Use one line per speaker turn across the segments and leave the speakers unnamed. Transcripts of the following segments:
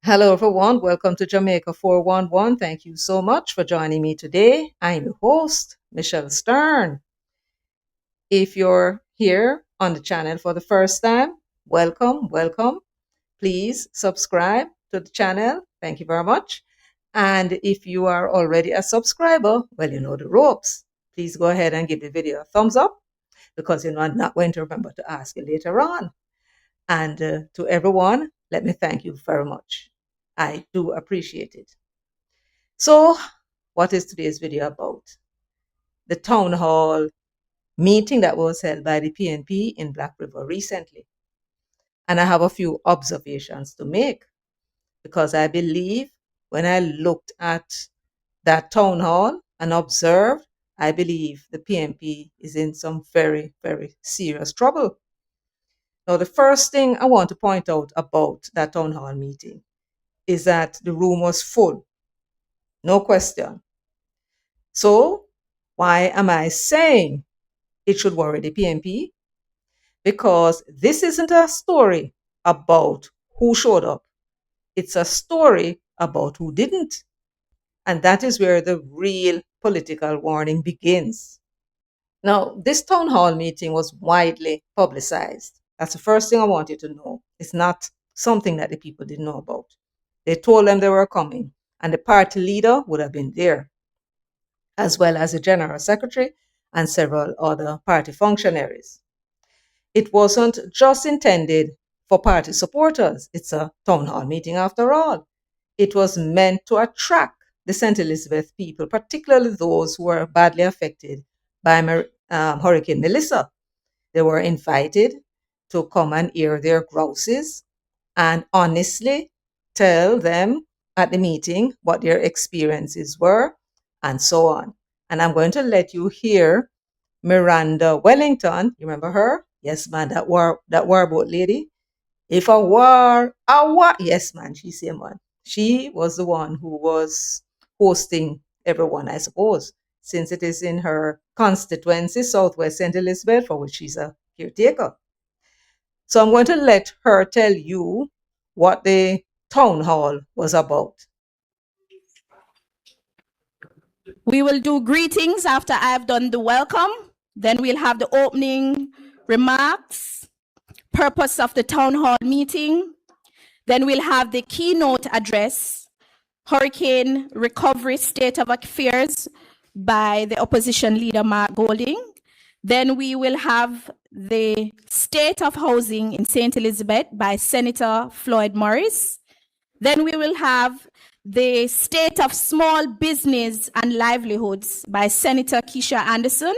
Hello, everyone. Welcome to Jamaica 411. Thank you so much for joining me today. I'm your host, Michelle Stern. If you're here on the channel for the first time, welcome. Please subscribe to the channel. Thank you very much. And if you are already a subscriber, well, you know the ropes. Please go ahead and give the video a thumbs up because I'm not going to remember to ask you later on. And to everyone, let me thank you very much. I do appreciate it. So, what is today's video about? The town hall meeting that was held by the PNP in Black River recently. And I have a few observations to make because I believe when I looked at that town hall and observed, I believe the PNP is in some very serious trouble. Now, the first thing I want to point out about that town hall meeting is that the room was full, no question. So, why am I saying it should worry the PNP? Because this isn't a story about who showed up, it's a story about who didn't. And that is where the real political warning begins. Now, this town hall meeting was widely publicized. That's the first thing I want you to know. It's not something that the people didn't know about. They told them they were coming, and the party leader would have been there, as well as the general secretary and several other party functionaries. It wasn't just intended for party supporters. It's a town hall meeting after all. It was meant to attract the St. Elizabeth people, particularly those who were badly affected by Hurricane Melissa. They were invited to come and air their grouses and honestly tell them at the meeting what their experiences were and so on. And I'm going to let you hear Miranda Wellington. You remember her? Yes, man, that warboat lady. If a war, yes, man, she same one. She was the one who was hosting everyone, I suppose, since it is in her constituency, Southwest St. Elizabeth, for which she's a caretaker. So I'm going to let her tell you what the town hall was about.
We will do greetings after I've done the welcome. Then we'll have the opening remarks, purpose of the town hall meeting. Then we'll have the keynote address, hurricane recovery state of affairs by the opposition leader, Mark Golding. Then we will have the state of housing in St. Elizabeth by Senator Floyd Morris. Then we will have the state of small business and livelihoods by Senator Keisha Anderson.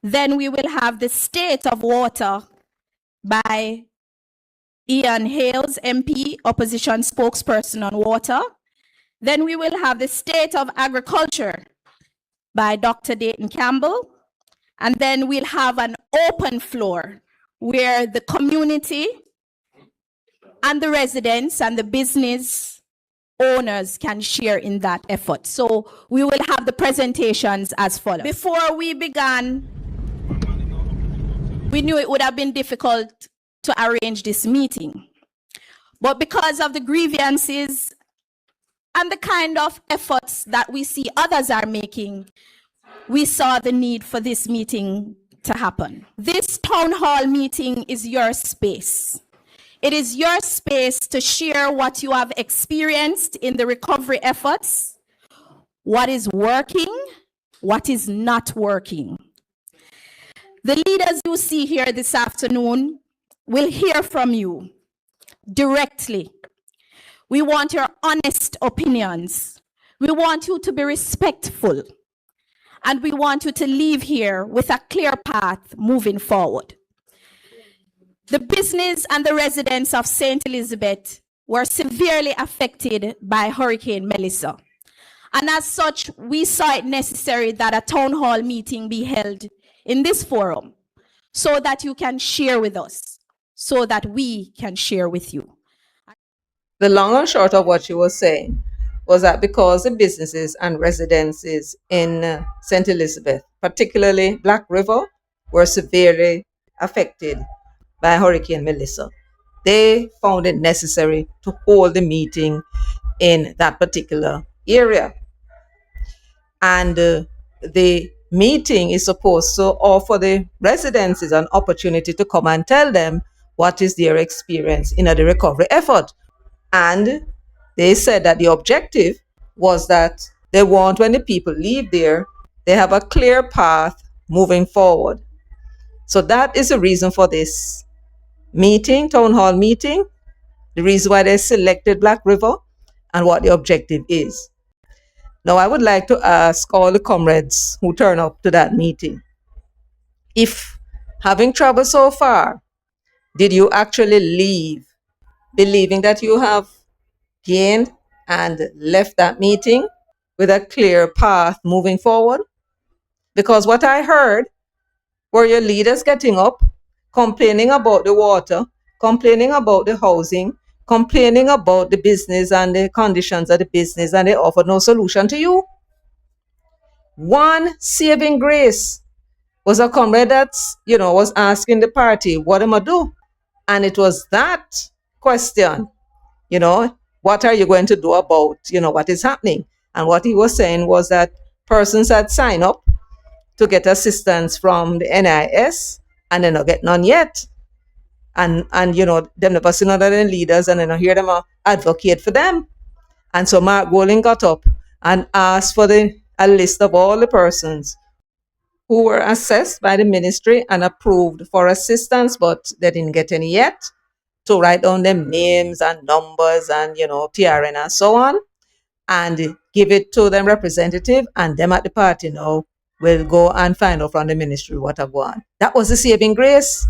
Then we will have the state of water by Ian Hales, MP, opposition spokesperson on water. Then we will have the state of agriculture by Dr. Dayton Campbell. And then we'll have an open floor where the community and the residents and the business owners can share in that effort. So we will have the presentations as follows. Before we began, we knew it would have been difficult to arrange this meeting. But because of the grievances and the kind of efforts that we see others are making, we saw the need for this meeting to happen. This town hall meeting is your space. It is your space to share what you have experienced in the recovery efforts, what is working, what is not working. The leaders you see here this afternoon will hear from you directly. We want your honest opinions. We want you to be respectful. And we want you to leave here with a clear path moving forward. The business and the residents of St. Elizabeth were severely affected by Hurricane Melissa. And as such, we saw it necessary that a town hall meeting be held in this forum so that you can share with us, so that we can share with you.
The long and short of what she was saying was that because the businesses and residences in St. Elizabeth, particularly Black River, were severely affected by Hurricane Melissa, they found it necessary to hold the meeting in that particular area. And the meeting is supposed to offer the residents an opportunity to come and tell them what is their experience in the recovery effort. And they said that the objective was that they want, when the people leave there, they have a clear path moving forward. So that is the reason for this meeting, town hall meeting, the reason why they selected Black River, and what the objective is. Now, I would like to ask all the comrades who turn up to that meeting, if having traveled so far, did you actually leave believing that you have gained and left that meeting with a clear path moving forward? Because what I heard were your leaders getting up, complaining about the water, complaining about the housing, complaining about the business and the conditions of the business, and they offered no solution to you. One saving grace was a comrade that, was asking the party, what am I do? And it was that question, what are you going to do about, what is happening? And what he was saying was that persons had signed up to get assistance from the NIS and they not get none yet. And them never see none of the leaders and they not hear them advocate for them. And so Mark Golding got up and asked for a list of all the persons who were assessed by the ministry and approved for assistance, but they didn't get any yet, to write down them names and numbers and, TRN and so on, and give it to them representative, and them at the party now will go and find out from the ministry what have gone. That was the saving grace.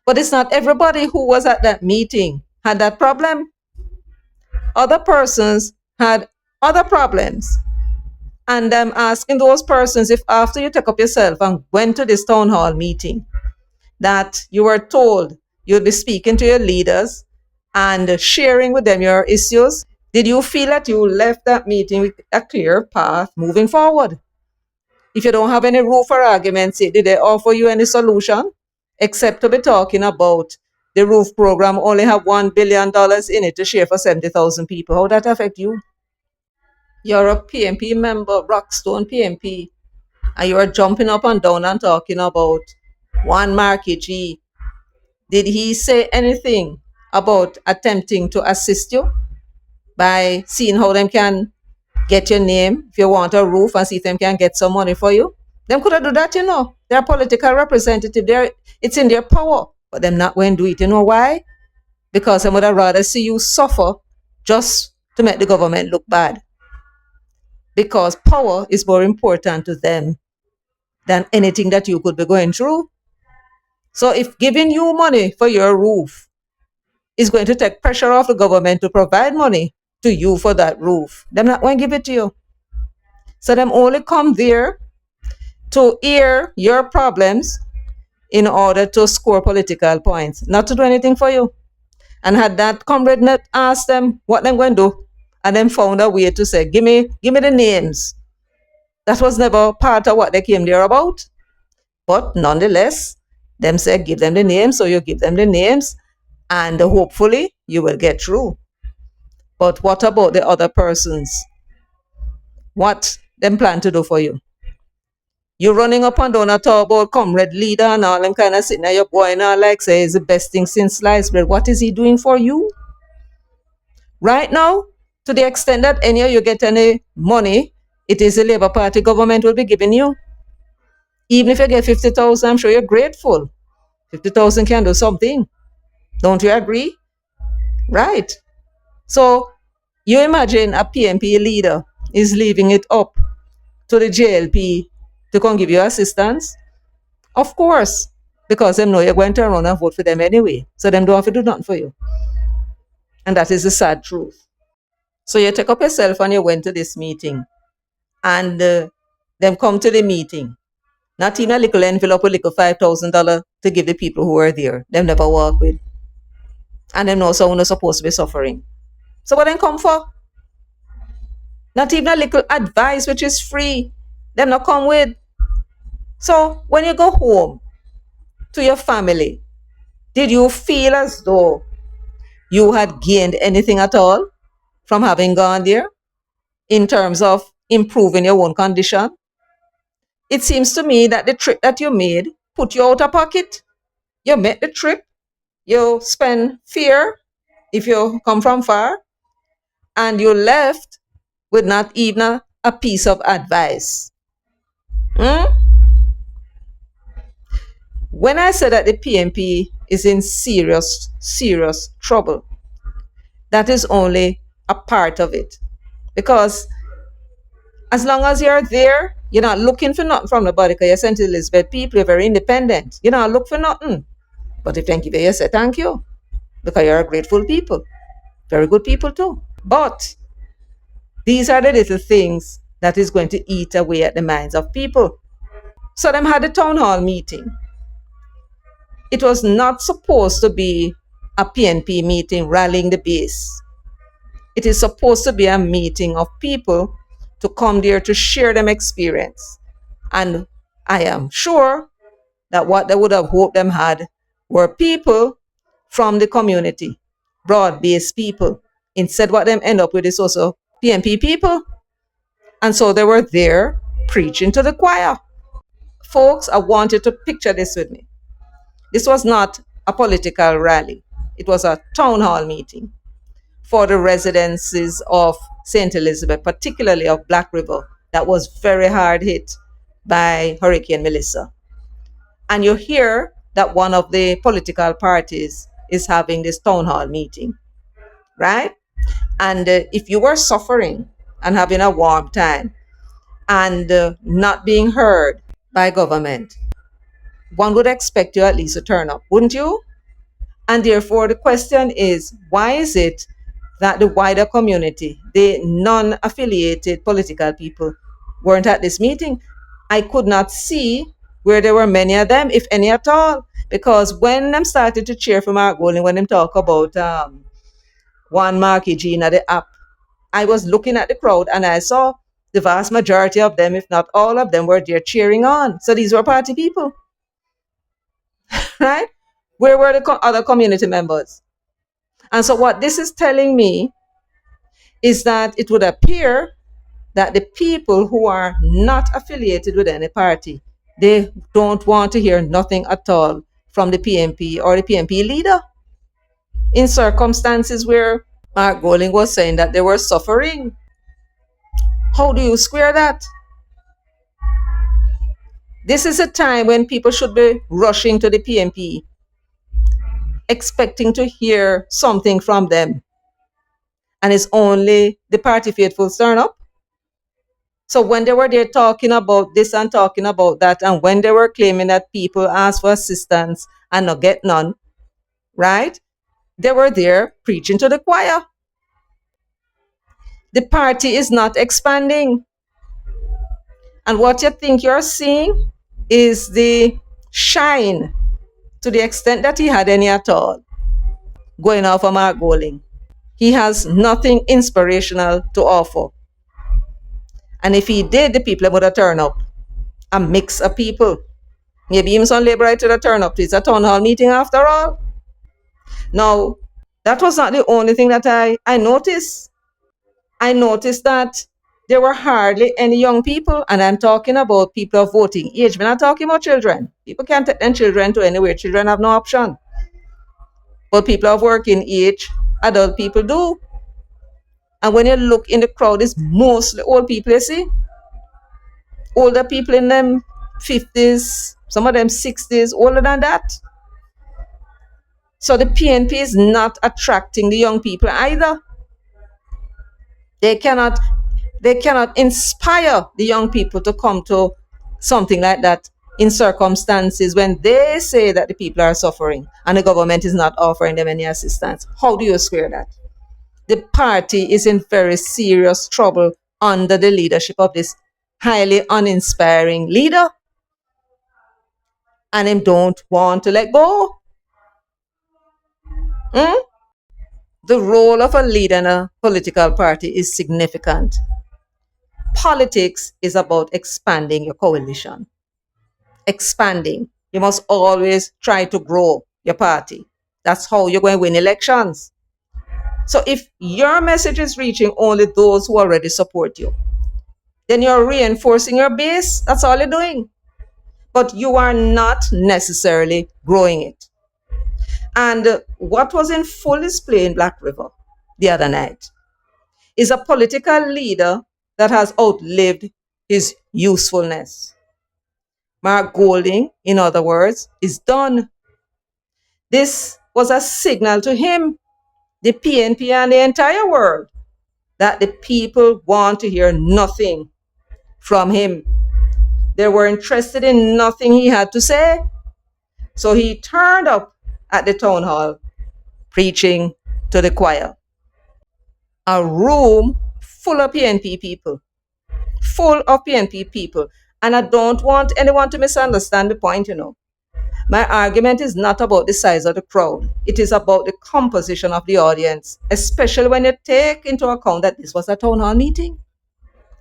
But it's not everybody who was at that meeting had that problem. Other persons had other problems. And I'm asking those persons, if after you take up yourself and went to this town hall meeting, that you were told you'll be speaking to your leaders and sharing with them your issues, did you feel that you left that meeting with a clear path moving forward? If you don't have any room for arguments, did they offer you any solution except to be talking about the roof program only have $1 billion in it to share for 70,000 people? How that affect you? You're a PNP member, Rockstone PNP, and you are jumping up and down and talking about one Markie G. Did he say anything about attempting to assist you by seeing how them can get your name if you want a roof and see if them can get some money for you? Them could have do that, They're political representative. It's in their power, but them not going to do it. You know why? Because I would have rather see you suffer just to make the government look bad. Because power is more important to them than anything that you could be going through. So if giving you money for your roof is going to take pressure off the government to provide money to you for that roof, they're not going to give it to you. So them only come there to hear your problems in order to score political points, not to do anything for you. And had that comrade not asked them what they're going to do, and then found a way to say, give me the names. That was never part of what they came there about. But nonetheless, them said, give them the names, so you give them the names, and hopefully you will get through. But what about the other persons? What them plan to do for you? You're running up and down and talk about comrade leader and all them kind of sitting there, your boy now like say it's the best thing since sliced bread. What is he doing for you? Right now, to the extent that any of you get any money, it is the Labour Party government will be giving you. Even if you get 50,000, I'm sure you're grateful. 50,000 can do something. Don't you agree? Right. So you imagine a PNP leader is leaving it up to the JLP to come give you assistance? Of course, because they know you're going to run and vote for them anyway. So them don't have to do nothing for you. And that is the sad truth. So you take up yourself and you went to this meeting. And them come to the meeting. Not even a little envelope, a little $5,000 to give the people who were there. Them never walk with. And them know someone is supposed to be suffering. So what them come for? Not even a little advice, which is free. Them not come with. So when you go home to your family, Did you feel as though you had gained anything at all from having gone there in terms of improving your own condition? It seems to me that the trip that you made put you out of pocket. You made the trip, you spend fear if you come from far, and you left with not even a piece of advice. Hmm? When I say that the PNP is in serious, serious trouble, that is only a part of it. Because as long as you're there, you're not looking for nothing from nobody because you're St. Elizabeth people, you're very independent. You don't look for nothing. But if thank you, you say thank you because you're a grateful people. Very good people too. But these are the little things that is going to eat away at the minds of people. So them had a town hall meeting. It was not supposed to be a PNP meeting rallying the base. It is supposed to be a meeting of people to come there to share them experience. And I am sure that what they would have hoped them had were people from the community, broad-based people. Instead, what them end up with is also PNP people. And so they were there preaching to the choir. Folks, I want you to picture this with me. This was not a political rally. It was a town hall meeting for the residences of St. Elizabeth, particularly of Black River, that was very hard hit by Hurricane Melissa. And you hear that one of the political parties is having this town hall meeting, right? And if you were suffering and having a warm time and not being heard by government, one would expect you at least to turn up, wouldn't you? And therefore, the question is, why is it that the wider community, the non-affiliated political people, weren't at this meeting? I could not see where there were many of them, if any at all, because when I'm started to cheer for Mark Golding, when them talk about one Markie G in the app, I was looking at the crowd and I saw the vast majority of them, if not all of them, were there cheering on. So these were party people, right? Where were the other community members? And so what this is telling me is that it would appear that the people who are not affiliated with any party, they don't want to hear nothing at all from the PNP or the PNP leader. In circumstances where Mark Golding was saying that they were suffering, how do you square that? This is a time when people should be rushing to the PNP, expecting to hear something from them. And it's only the party faithfuls turn up. So when they were there talking about this and talking about that, and when they were claiming that people ask for assistance and not get none, right? They were there preaching to the choir. The party is not expanding. And what you think you're seeing is the shine, to the extent that he had any at all, going off of Mark Golding. He has nothing inspirational to offer. And if he did, the people would have turned up. A mix of people. Maybe even some labor right to turn up to. It's a town hall meeting after all. Now, that was not the only thing that I noticed. I noticed that there were hardly any young people, and I'm talking about people of voting age. We're not talking about children. People can't take their children to anywhere. Children have no option. But people of working age, adult people do. And when you look in the crowd, it's mostly old people, you see. Older people in them 50s, some of them 60s, older than that. So the PNP is not attracting the young people either. They cannot inspire the young people to come to something like that in circumstances when they say that the people are suffering and the government is not offering them any assistance. How do you square that? The party is in very serious trouble under the leadership of this highly uninspiring leader, and him don't want to let go. The role of a leader in a political party is significant. Politics is about expanding your coalition. Expanding. You must always try to grow. your party. That's how you're going to win elections. So if your message is reaching only those who already support you, then you're reinforcing your base. That's all you're doing. But you are not necessarily growing it. And what was in full display in Black River the other night is a political leader that has outlived his usefulness. Mark Golding, in other words, is done. This was a signal to him, the PNP, and the entire world that the people want to hear nothing from him. They were interested in nothing he had to say. So he turned up at the town hall preaching to the choir. A room full of PNP people. Full of PNP people. And I don't want anyone to misunderstand the point, My argument is not about the size of the crowd. It is about the composition of the audience, especially when you take into account that this was a town hall meeting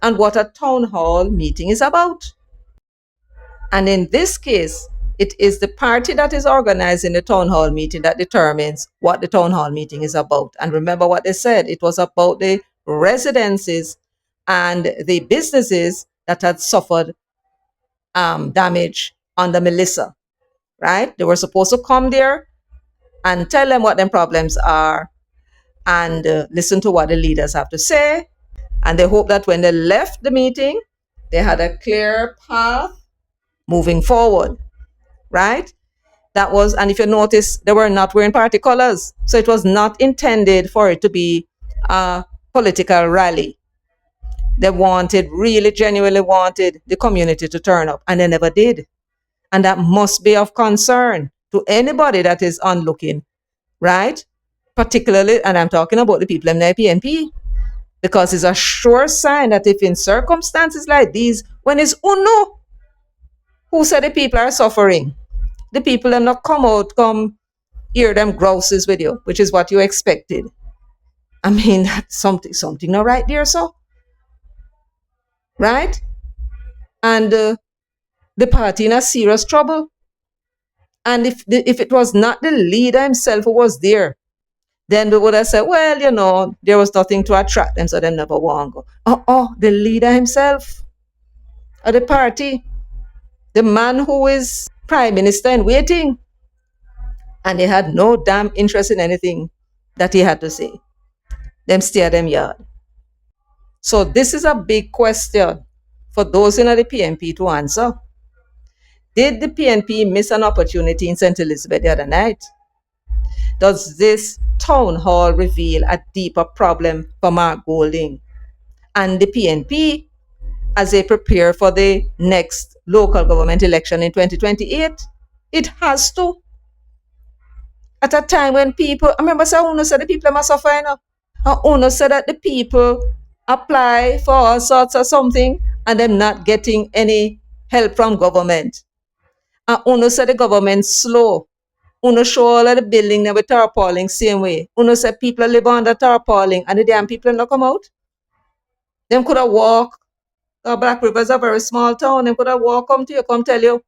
and what a town hall meeting is about. And in this case, it is the party that is organizing the town hall meeting that determines what the town hall meeting is about. And remember what they said, it was about the residences and the businesses that had suffered damage under Melissa, right? They were supposed to come there and tell them what their problems are and listen to what the leaders have to say. And they hope that when they left the meeting, they had a clear path moving forward, right? That was, and if you notice, they were not wearing party colors. So it was not intended for it to be a political rally. They really genuinely wanted the community to turn up, and they never did. And that must be of concern to anybody that is onlooking, right? Particularly, and I'm talking about the people in the PNP, because it's a sure sign that if in circumstances like these, when it's UNO who said the people are suffering, the people have not come hear them grouses with you, which is what you expected. I mean, that's something not right there, so. Right? And the party in a serious trouble. And if it was not the leader himself who was there, then we would have said, well, there was nothing to attract them, so they never want to go. The leader himself of the party, the man who is prime minister in waiting, and they had no damn interest in anything that he had to say. Them steer them yard. So this is a big question for those in the PNP to answer. Did the PNP miss an opportunity in St. Elizabeth the other night? Does this town hall reveal a deeper problem for Mark Golding and the PNP as they prepare for the next local government election in 2028? It has to. At a time when people, I remember Uno said the people must suffer enough. Uno said that the people apply for all sorts of something and they're not getting any help from government. And Uno said the government slow. Uno show all of the building with tarpaulin same way. Uno said people live under tarpaulin and the damn people not come out. Them could have walked. Black River is a very small town. Them could have walked come to you, come tell you.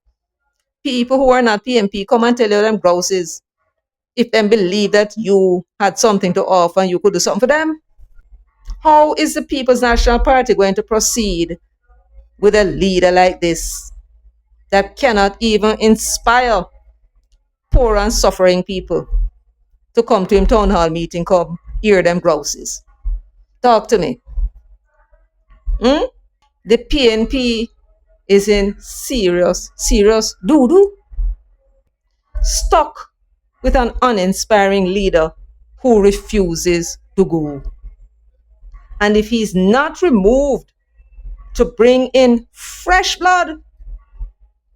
People who are not PNP come and tell you them grouses. If them believe that you had something to offer and you could do something for them. How is the People's National Party going to proceed with a leader like this that cannot even inspire poor and suffering people to come to him town hall meeting, come hear them grouses? Talk to me. The PNP is in serious doo-doo. Stuck with an uninspiring leader who refuses to go. And if he's not removed to bring in fresh blood,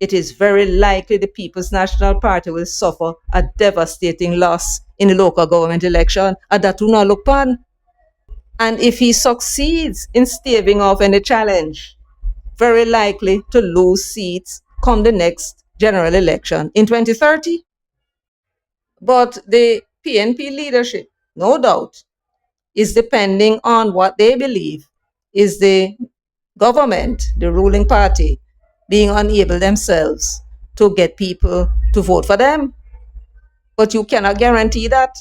it is very likely the People's National Party will suffer a devastating loss in the local government election, and that will not look fun. And if he succeeds in staving off any challenge, very likely to lose seats come the next general election in 2030. But the PNP leadership, no doubt, is depending on what they believe is the government, the ruling party, being unable themselves to get people to vote for them. but you cannot guarantee that.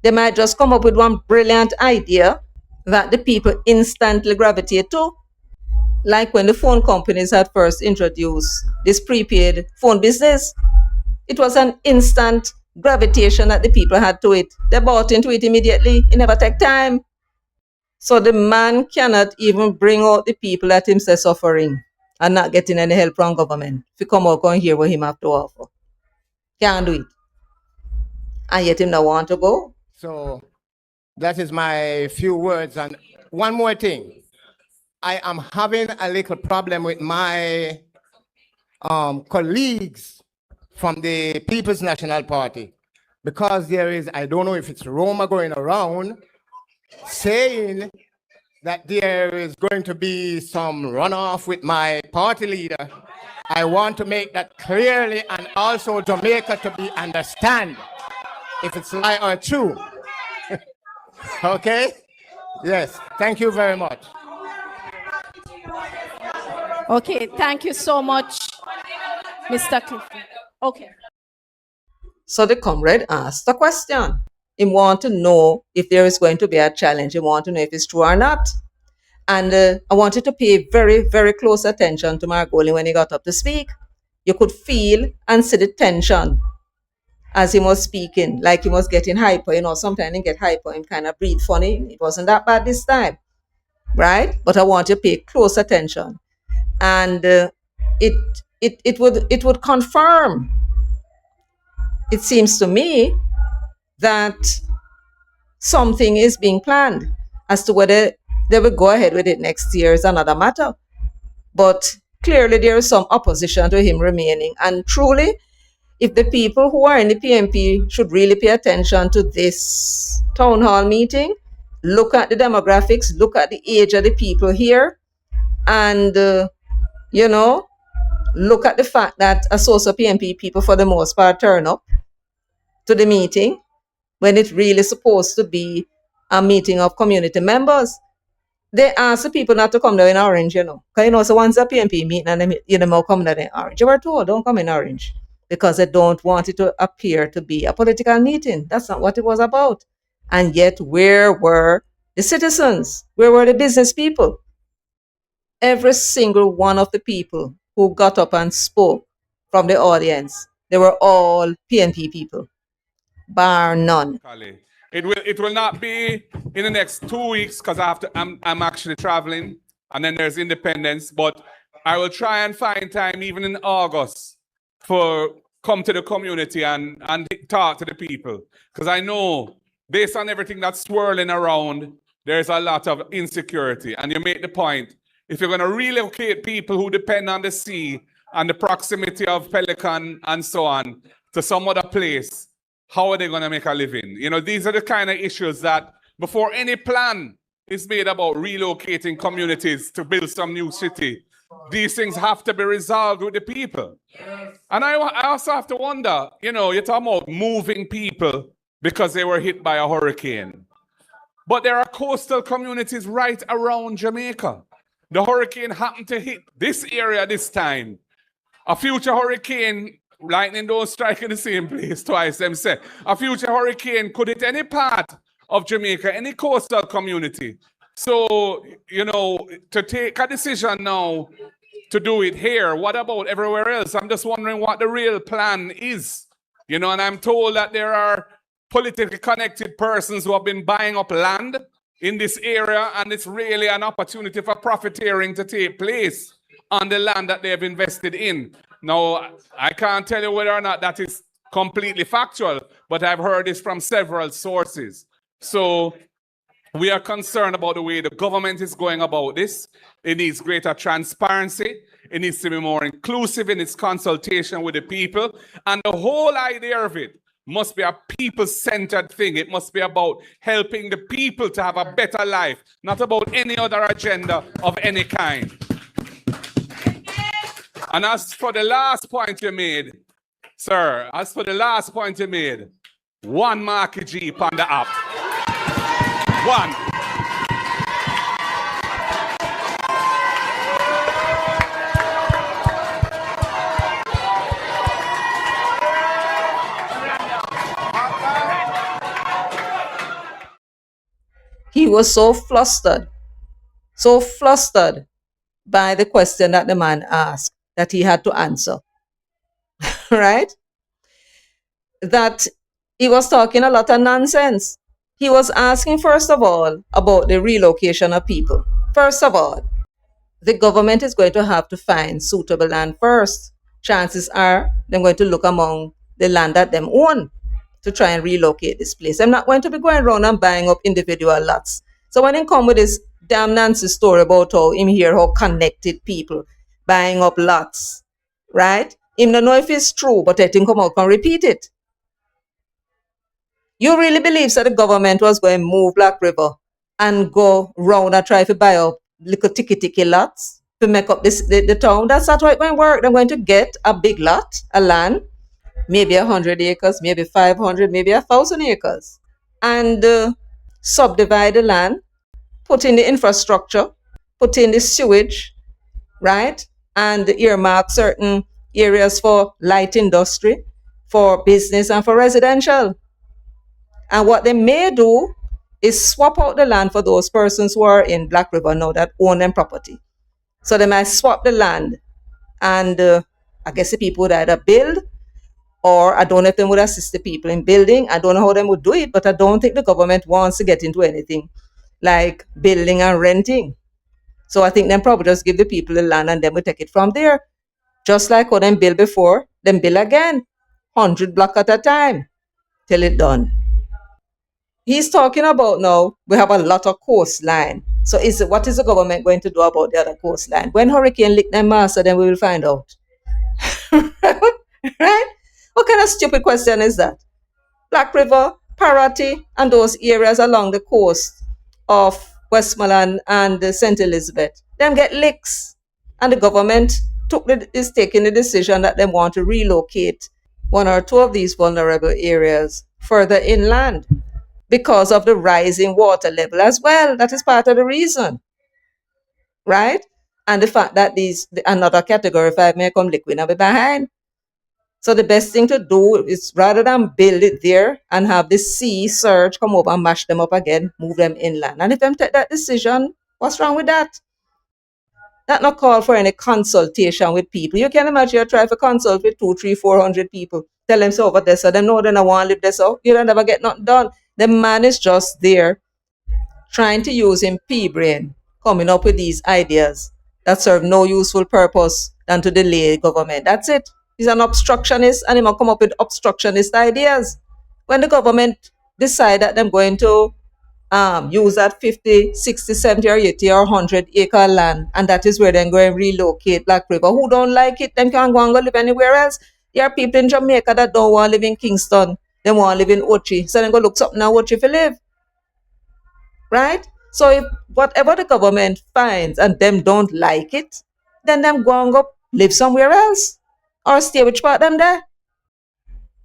They might just come up with one brilliant idea that the people instantly gravitate to. Like when the phone companies had first introduced this prepaid phone business, it was an instant gravitation that the people had to it. They bought into it immediately. It never take time. So the man cannot even bring out the people that him say suffering and not getting any help from government. If you come out and hear what him have to offer. Can't do it. And yet him not want to go.
So that is my few words. And one more thing. I am having a little problem with my colleagues from the People's National Party, because there is, I don't know if it's rumor going around saying that there is going to be some runoff with my party leader. I want to make that clearly, and also Jamaica to be understand if it's lie or true. Okay? Yes, thank you very much.
Okay, thank you so much, Mr. Clifford. Okay.
So the comrade asked a question. He want to know if there is going to be a challenge. He want to know if it's true or not. And I wanted to pay very, very close attention to Margoli when he got up to speak. You could feel and see the tension as he was speaking, like he was getting hyper. You know, sometimes he get hyper and kind of breathe funny. It wasn't that bad this time, right? But I want you to pay close attention. And it would confirm, it seems to me, that something is being planned. As to whether they will go ahead with it next year is another matter. But clearly there is some opposition to him remaining. And truly, if the people who are in the PNP should really pay attention to this town hall meeting, look at the demographics, look at the age of the people here, and look at the fact that a source of PNP people for the most part turn up to the meeting when it's really supposed to be a meeting of community members. They ask the people not to come down in orange, Because so once a PNP meeting and they come down in orange. You were told, don't come in orange. Because they don't want it to appear to be a political meeting. That's not what it was about. And yet, where were the citizens? Where were the business people? Every single one of the people who got up and spoke from the audience, they were all PNP people, bar none.
It will not be in the next 2 weeks because I'm actually traveling, and then there's Independence. But I will try and find time even in August for come to the community and talk to the people, because I know based on everything that's swirling around, there's a lot of insecurity. And you make the point, if you're going to relocate people who depend on the sea and the proximity of Pelican and so on to some other place, how are they going to make a living? These are the kind of issues that before any plan is made about relocating communities to build some new city, these things have to be resolved with the people. And I also have to wonder, you're talking about moving people because they were hit by a hurricane. But there are coastal communities right around Jamaica. The hurricane happened to hit this area this time. A future hurricane, lightning don't strike in the same place twice, them say. A future hurricane could hit any part of Jamaica, any coastal community. So, to take a decision now to do it here, what about everywhere else? I'm just wondering what the real plan is. And I'm told that there are politically connected persons who have been buying up land in this area, and it's really an opportunity for profiteering to take place on the land that they have invested in. Now, I can't tell you whether or not that is completely factual, but I've heard this from several sources. So we are concerned about the way the government is going about this. It needs greater transparency. It needs to be more inclusive in its consultation with the people. And the whole idea of it must be a people-centered thing. It must be about helping the people to have a better life, not about any other agenda of any kind. And as for the last point you made, sir, one Markie G on the app. One.
He was so flustered by the question that the man asked that he had to answer, right? That he was talking a lot of nonsense. He was asking, first of all, about the relocation of people. First of all, the government is going to have to find suitable land first. Chances are they're going to look among the land that them own to try and relocate this place. I'm not going to be going around and buying up individual lots. So when he come with this damn Nancy story about how him hear how connected people buying up lots, right? Him don't know if it's true, but I think come out and repeat it. You really believe that the government was going to move Black River and go round and try to buy up little ticky lots to make up the town? That's not how it's going to work. They're going to get a big lot, a land, maybe 100 acres, maybe 500, maybe 1,000 acres, and subdivide the land, put in the infrastructure, put in the sewage, right? And earmark certain areas for light industry, for business, and for residential. And what they may do is swap out the land for those persons who are in Black River now that own them property. So they might swap the land, and I guess the people would either build, or I don't know if they would assist the people in building. I don't know how they would do it, but I don't think the government wants to get into anything like building and renting. So I think them probably just give the people the land and then we take it from there. Just like how them build before, them build again, 100 block at a time, till it done. He's talking about now we have a lot of coastline. So what is the government going to do about the other coastline? When hurricane lick them master, then we will find out. Right? What kind of stupid question is that? Black River, Parati, and those areas along the coast of Westmoreland and St. Elizabeth, them get licks. And the government is taking the decision that they want to relocate one or two of these vulnerable areas further inland because of the rising water level as well. That is part of the reason, right? And the fact that another category 5 may come liquid and be behind. So the best thing to do is, rather than build it there and have the sea surge come over and mash them up again, move them inland. And if them take that decision, what's wrong with that? That not call for any consultation with people. You can imagine you try to consult with 200, 300, 400 people. Tell them so over there, so them know they don't want to live there, so you don't never get nothing done. The man is just there trying to use him pea brain, coming up with these ideas that serve no useful purpose than to delay government. That's it. He's an obstructionist and he will come up with obstructionist ideas. When the government decide that they're going to use that 50, 60, 70 or 80 or 100 acre land, and that is where they're going to relocate Black River. Who don't like it, then can go and go live anywhere else. There are people in Jamaica that don't want to live in Kingston. They want to live in Ochi. So they go look something now Ochi to live. Right? So if whatever the government finds and them don't like it, then them go and go live somewhere else or stay which part them there.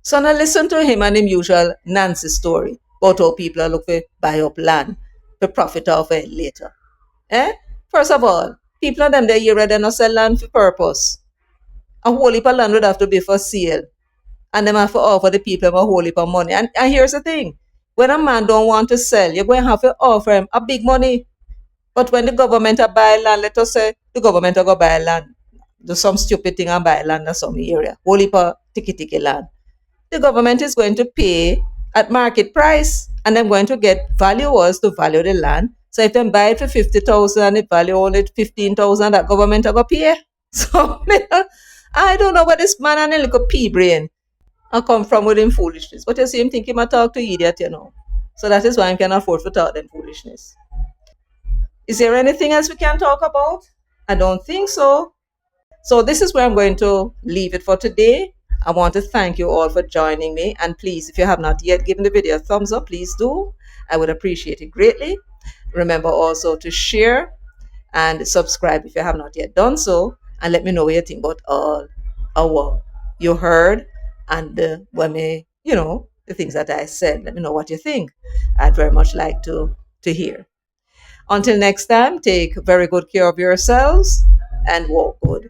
So now listen to him and him usual Nancy story about how people are looking to buy up land to profit off it later. First of all, people of them there here they not sell land for purpose. A whole heap of land would have to be for sale. And them have to offer the people a whole heap of money. And here's the thing. When a man don't want to sell, you're going to have to offer him a big money. But when the government buy land, let us say the government will go buy land, do some stupid thing and buy land in some area, whole heap of tiki land. The government is going to pay at market price, and they're going to get valuers to value the land. So if they buy it for 50,000 and it value only 15,000, that government will go pay. So I don't know what this man and a little pea brain I come from within foolishness. But you see him think he might talk to idiot, So that is why I can afford to talk them foolishness. Is there anything else we can talk about? I don't think so. So this is where I'm going to leave it for today. I want to thank you all for joining me. And please, if you have not yet given the video a thumbs up, please do. I would appreciate it greatly. Remember also to share and subscribe if you have not yet done so. And let me know what you think about all our you heard and the things that I said. Let me know what you think. I'd very much like to hear. Until next time, take very good care of yourselves and walk good.